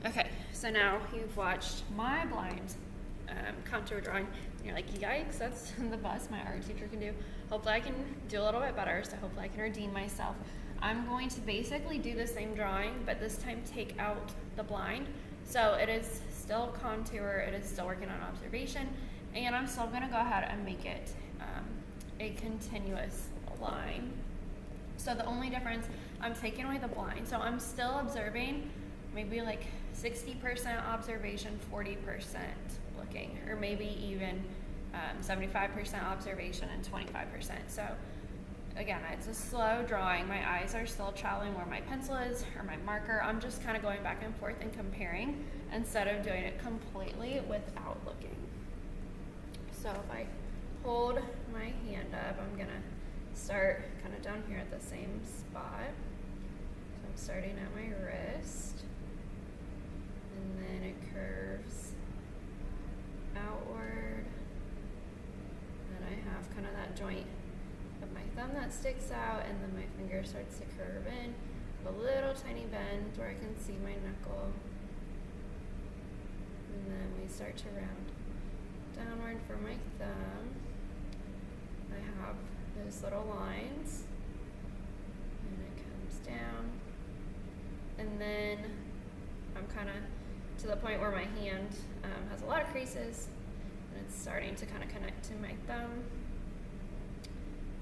Okay, so now you've watched my blind contour drawing, and you're like, yikes, that's the best my art teacher can do. Hopefully I can do a little bit better, so hopefully I can redeem myself. I'm going to basically do the same drawing, but this time take out the blind. So it is still contour, it is still working on observation, and I'm still gonna go ahead and make it a continuous line. So the only difference, I'm taking away the blind. So I'm still observing, maybe like 60% observation, 40% looking, or maybe even 75% observation and 25%. So again, it's a slow drawing. My eyes are still traveling where my pencil is or my marker. I'm just kind of going back and forth and comparing instead of doing it completely without looking. So if I hold my hand up, I'm gonna start kind of down here at the same spot. So I'm starting at my wrist, and then it curves outward, and I have kind of that joint of my thumb that sticks out, and then my finger starts to curve in, a little tiny bend where I can see my knuckle, and then we start to round downward for my thumb. I have those little lines, and it comes down, and then I'm kind of to the point where my hand has a lot of creases, and it's starting to kind of connect to my thumb,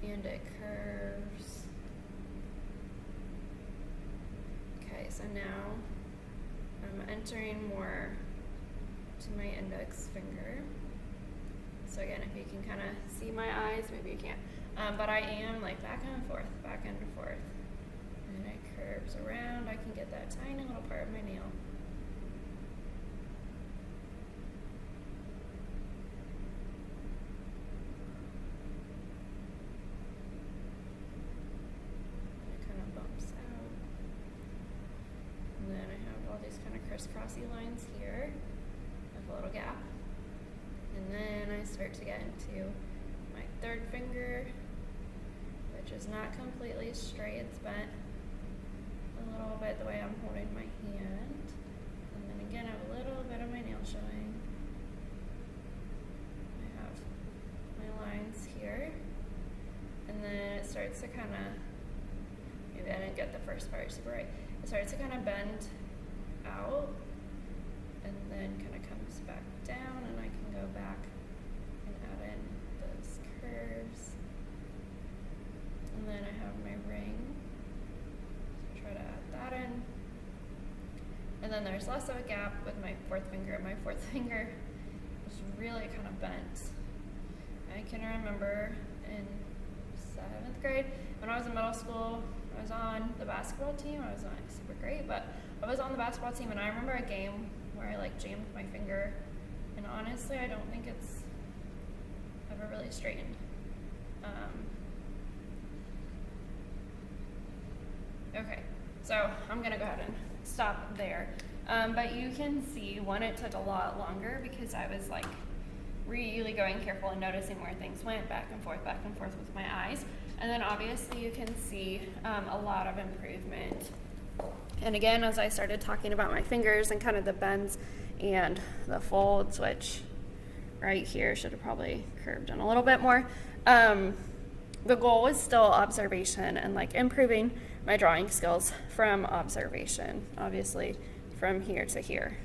and it curves. Okay, so now I'm entering more to my index finger. So again, if you can kind of see my eyes, maybe you can't. But I am like back and forth, and it curves around. I can get that tiny little part of my nail. And it kind of bumps out. And then I have all these kind of crisscrossy lines here with a little gap. And then I start to get into my third finger, which is not completely straight, it's bent a little bit the way I'm holding my hand. And then again, I have a little bit of my nail showing. I have my lines here. And then it starts to kind of, maybe I didn't get the first part super right. It starts to kind of bend out, and then kind of comes back down, and I can go back and add in those curves. And then I have my ring, so try to add that in. And then there's less of a gap with my fourth finger. My fourth finger was really kind of bent. I can remember in 7th grade, when I was in middle school, I was on the basketball team. I was not super great, but I was on the basketball team, and I remember a game where I like jammed my finger, and honestly I don't think it's ever really straightened. Okay, so I'm gonna go ahead and stop there, but you can see, one, it took a lot longer because I was like really going careful and noticing where things went back and forth with my eyes, and then obviously you can see a lot of improvement. And again, as I started talking about my fingers and kind of the bends and the folds, which right here should have probably curved in a little bit more. The goal was still observation and like improving my drawing skills from observation, obviously from here to here.